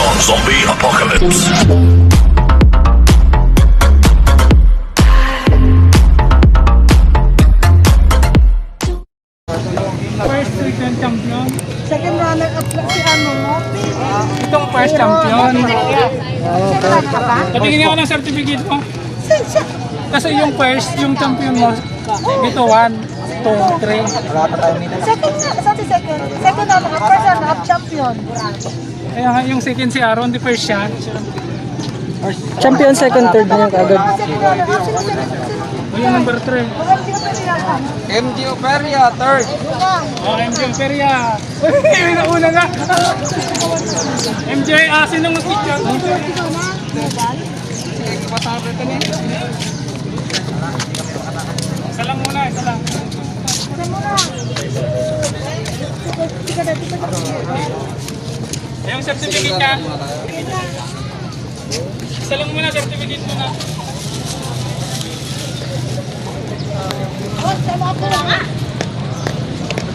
on zombie apocalypse. First weekend champion. Second runner-up lang si ano, no? Itong first champion. Second runner-up ba? Patingin nga ako ng certificate mo. Kasi yung first, yung champion mo, dito 1, 2, 3. Second nga, sabi second. Second runner-up, first runner-up, champion. Kaya nga yung second si Aaron, the first siya. Champion second, third na yan kagad. Second runner-up, sino second? O yung number 3. Walang sino pinilihan. MG Operia, third. O, MJ Feria. Uy, nauna nga. MJ, sinong mag-picture? Isa lang muna, isa lang. Isa mo na. Tika na. Yung certificate ka. Isa lang muna, certificate mo na. Oh, sama ako lang.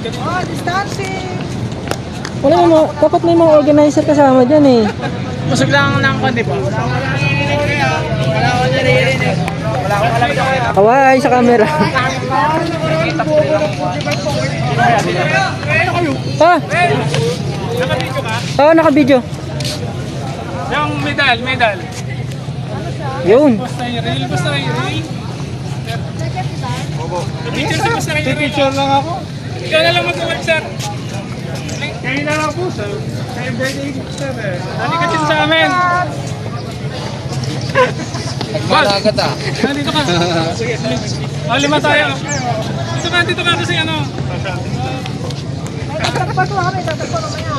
Oh, distancing. Wala mo, dapat may mga organizer kasama dyan eh. Busog lang ng kon, di ba? Kaway sa camera. Ah, Nakabidyo ka? oh, naka-video. Yung medal. Yun. Basta i-reel. Picture si Basta i-reel. Picture lang ako. Ikaw na lang mag-work, sir. Kayo na lang po, sir. Kayo birthday, sir. Dali ka din sa amin. Malagat ah. Nandito ka. Sige. O, 5 tayo. Dito ka kasi ano. Tatagpo kami, tatagpo mamaya.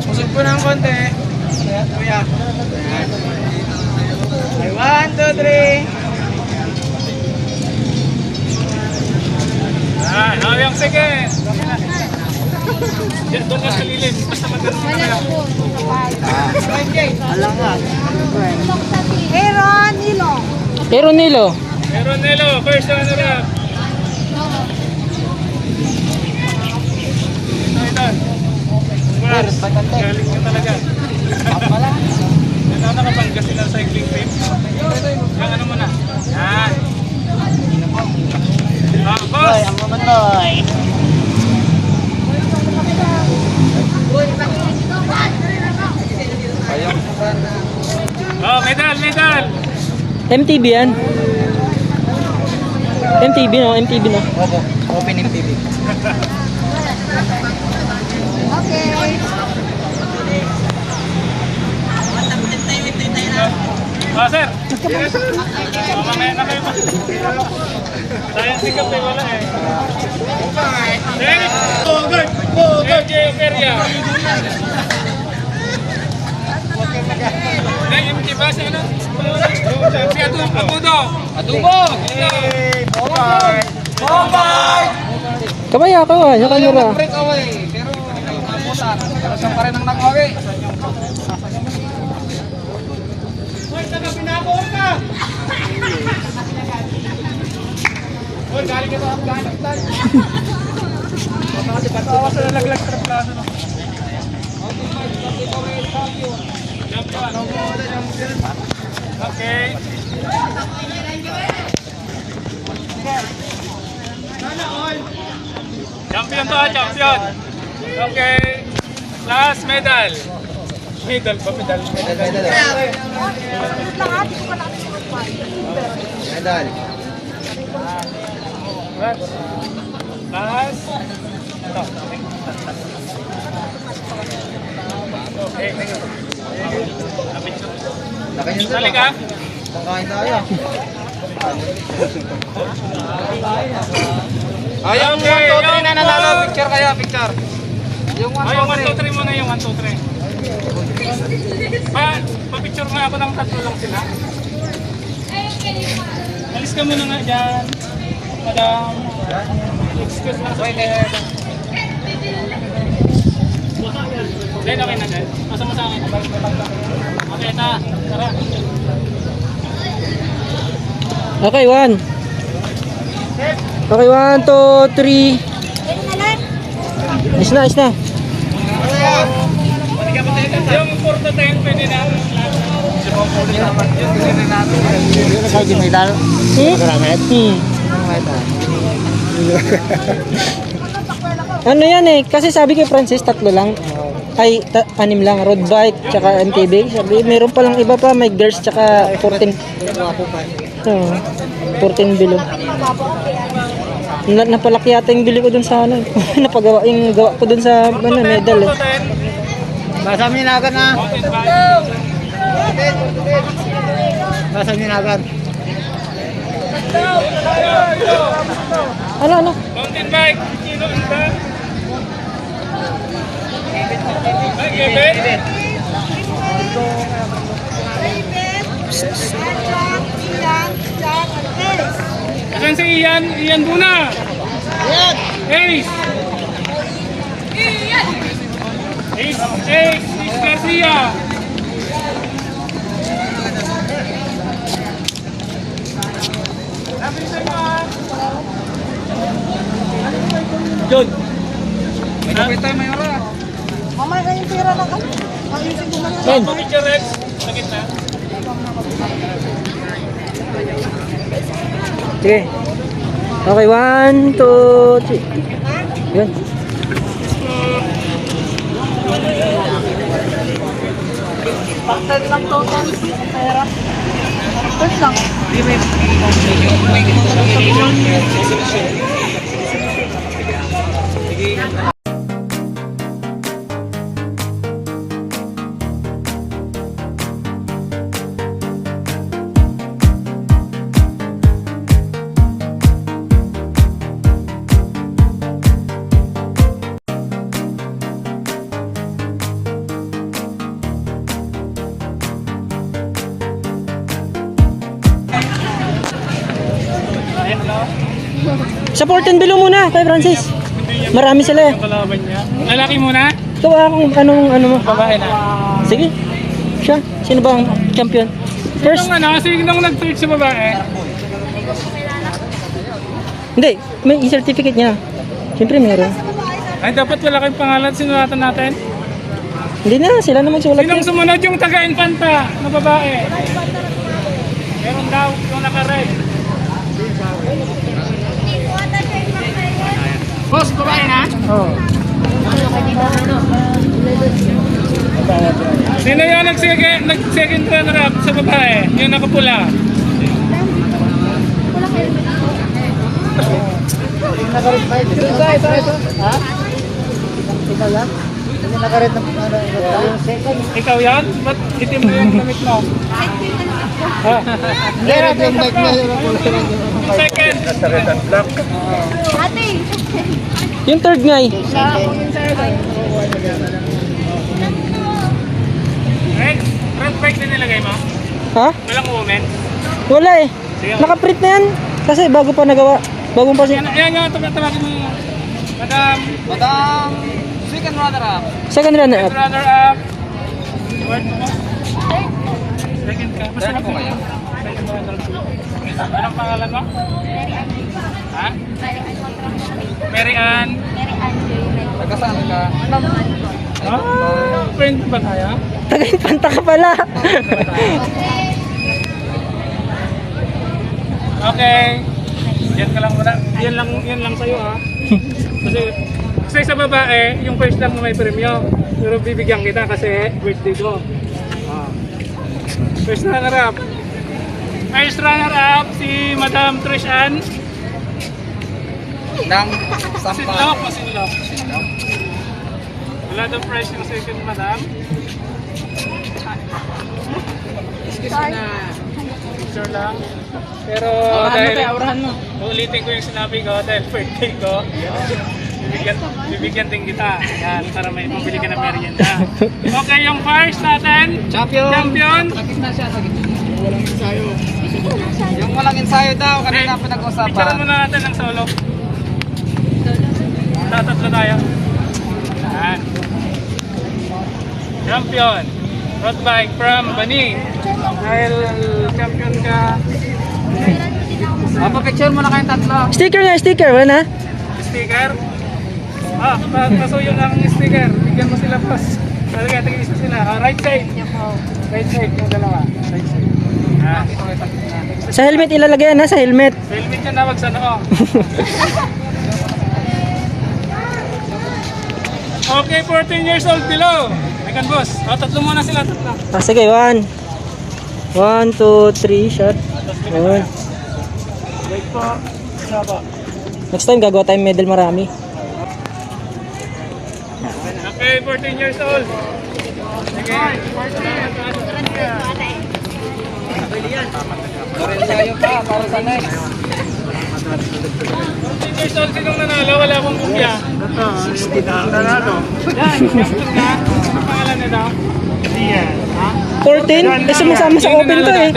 Pusog po ng konti. Kuya. Ay, 1, 2, 3. Yung second. Doon ka sa lilim. Basta maganda ka na. Aaron Nilo. Pero Nilo. Meron Nelo, first runner-up. Congrats. Galing ka talaga. Nakakabangga sila sa cycling team. Yung ano mo na. Yan. Boss! Ang mamatoy. Oh, medal! MTV yan. MTV no. Opo, open MTV. Okay. Oh, sir! Mamaya na kayo. Sayang sikap eh, wala eh. MJ Feria. MJ ba siya ano? Si Abudo. Kabaya ka sa camera. Break away, pero nabutan. Pero siya pa rin ang nag-away. Hoy, taga Pinabuon ka! Hoy, galing ka sa Afghanistan. Tawa sa nalaglag sa plaza. Okay. Champion to, champion. Okay. Last medal. Medal ba? Medal. Wait lang ha, di ko pa natin Medal. Last. Ito. Okay. Laki niyan Sali ka? Kain tayo. Ayaw, 1, 2, 3 na nanalo. Picture kaya, picture. Yung 1, Yung 1, 2, 3 muna yung 1, 2, 3. Pa-picture nga ako ng tatlo lang sila. Alis ka muna nga dyan. Madam. Excuse na. Then, okay na dyan. Masama sa akin. Okay, tara. Okay, 1. Okay, 1, 2, 3. Is na. Yung 4 to 10 pwede na. Ano yan eh, kasi sabi kay Francis, 3 lang. Ay, 6 lang, road bike, tsaka MTB. Sabi, meron palang iba pa, may girls, tsaka 14. Oo, 14 below. Napalaki yata yung bili ko dun sa ano. Napagawa yung gawa ko dun sa ano, medal eh. Basa minagan na. Basa minagan. Ano? Mountain bike, kilo isa. Okay, asan si Ian? Ian Buna. Ace. Ace Garcia. John. May kapit tayo, may oras. Mamaya na yung pera na kami. Ayusin ko muna. Men, Picture Rex. Sa gitna. sige. Okay, 1, 2, 3. Yun. Bakit lang total pera? Bakit lang? Sa 14 below muna, kay Francis. Marami sila eh. Yung kalaban niya. Lalaki muna. Ito akong ano mo. Babae na. Sige. Siya. Sino ba ang champion? First. Sinong nag-search sa babae? Hindi. May certificate niya. Siyempre meron. Ay, dapat wala kayong pangalan. Sinulatan natin. Hindi na. Sila na magsulat. Sinong sumunod yung taga-infanta na babae? Meron daw yung naka-red. Boss, babae na? Oo. Sino yung nag-second runner-up sa babae? Yung nakapula. Ikaw yan? Ba't itim mo yung damit mo? Ha? Second. Ate! Yung third nga eh. Front bike din nilagay mo? Ha? Walang women? Wala eh. Nakaprint na yan. Kasi bago pa nagawa. Bagong pa siya. Yan yung tawagin mo. Madam, second runner-up. Second runner up. Runner-up. Award mo? Second ka. Basta Third po ka. kaya? Second runner-up. Anong pangalan mo? Ha? Mary Ann. Nagkasaan ka? Friend ba tayo? Taga-infanta ka pala. Okay. Yan ka lang muna. Yan lang sa'yo ha. Kasi sa babae, yung first lang na may premyo. Pero bibigyan kita kasi birthday ko. First runner-up. First runner-up si Madam Trish Ann. Nang sampa. Sinlok o sinlok? Wala daw price yung second Madam. Excuse me na. Picture lang. Pero Aurahan mo dahil tayo, aurahan mo. ulitin ko yung sinabi ko dahil birthday ko. Bibigyan din kita. Yan, para may pambili ka ng merienda. Okay, yung first natin. Champion. Champion. Sakit na siya, sakit. Yung walang ensayo daw, kanina Picturean pinag-usapan. muna natin ng solo. Tatatlo tayo. Yan. Champion. Road bike from Bani. Dahil champion ka. Picture mo na kayong tatlo. Sticker nga, sticker. Wala na. Sticker. Pasuyo lang ang sticker. Bigyan mo sila pas. Talaga, tig-isa sila. Right side. Right side yung dalawa. Right side. Sa helmet ilalagay yan ha, sa helmet. Sa helmet yan, nawag sa noo. Okay, 14 years old below. Second boss. O, tatlo muna sila, tatlo. Sige, 1, 2, 3, shot. Yun. Wait po. Saba. Next time gagawa tayong medal marami. Okay, 14 years old. Sige. Sorry tayo pa, para sa next. 14 years old, sinong nanalo? Wala akong kumpya. 60 na nanalo. Yan, champion ka. Ano pangalan nito? Hindi yan. 14? Eh, sumasama sa open to eh.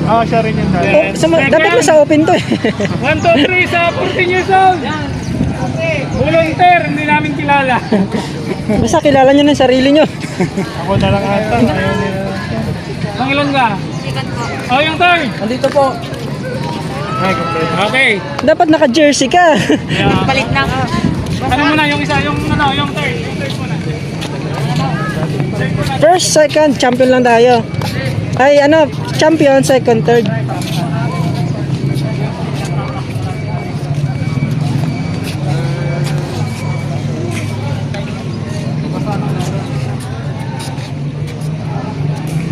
Oo, siya rin yung dati. Dapat na sa open to eh. 1, 2, 3 sa 14 years old. Volunteer, hindi namin kilala. Basta kilala nyo ng sarili nyo. Ako na lang ata. Ang ilan ka? Oh, yung third. Nandito po. Okay. Dapat naka-jersey ka. Balik na. Ano muna yung isa, yung ano, yung third. Yung third muna. First, second, champion lang tayo. Ay, ano, champion, second, third.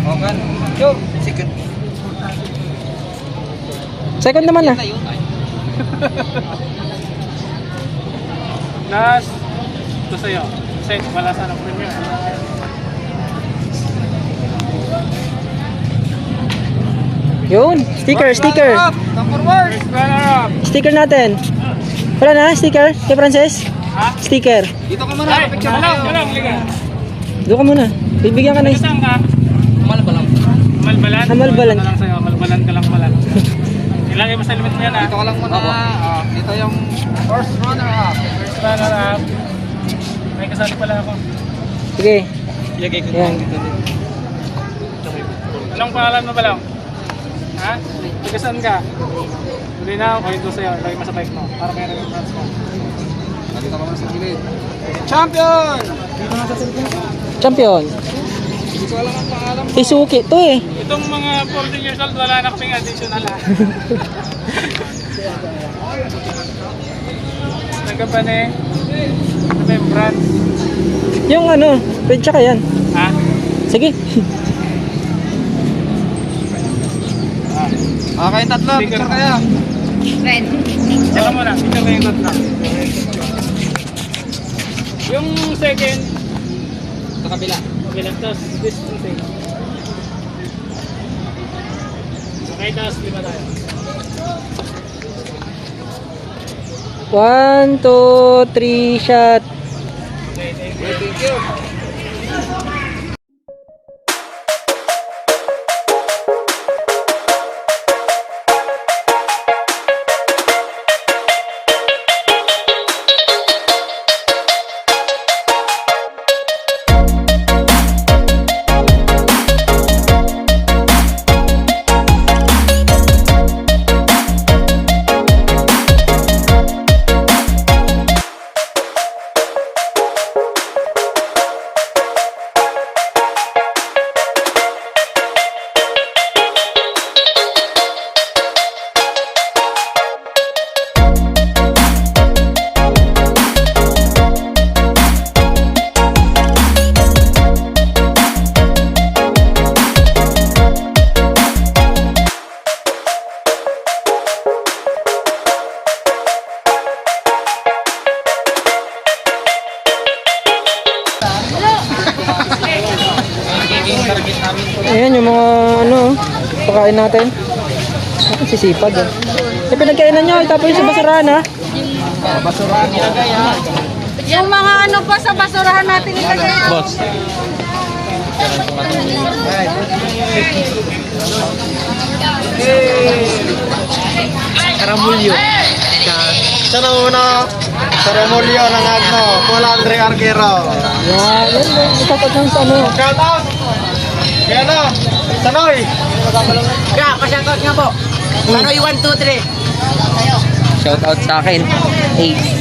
Okay. Yo, second. Second naman ah. Last. Ito sa'yo. Kasi wala sana premium. Yun, sticker. Come forward. First runner up. Sticker natin. Wala na, sticker? Kay Frances? Ha? Sticker. Dito ka muna, Ay, picture na walang, tayo. walang, liga. Doon ka muna. Bibigyan ka na. Saan ka? Malbalang. Malbalan? Malbalan. Ito na lang sa'yo. Malbalan ka lang pala. Ilagay mo sa limit mo yan ha. Dito ka lang muna. Dito yung first runner up. First runner up. May kasali pala ako. Sige. Ilagay ko Yan. dito din. Anong pangalan mo pala? Ha? Taga saan ka? Huli na ako. Ito sa'yo. Ilagay mo sa bike mo. Para may reference mo. Nandito ka muna sa gilid. Champion! Champion. Hindi ko alam ang pangalan. Isuki to eh. Itong mga 14 years old, wala na kaming additional ha. Nagkapane. Remembrance. Yung ano, red tsaka yan. Ha? Sige. Okay, tatlo. Picture kayo. Tsaka muna. Ito na yung tatlo. Yung second, Sa kabila. bilang tas distancing. Okay, tas lima tayo. 1, 2, 3, shot. Okay, thank you. Thank you. Ayan yung mga ano, pakain natin. Ah, sisipag ah. Yung pinagkainan nyo, itapon yung sa basurahan ha. Basurahan nilagay ha. Yung mga ano pa sa basurahan natin ilagay. Boss. Karamulyo. Siya na una. Sa Remolyo ng Agno. Paul Andre Arquero. Yan, yan. Itapat lang sa ano. Shout out! Kaya na! Sanoy! Kaya, pa-shoutout nga po. Sanoy 1, 2, 3. Shoutout sa akin. Ace.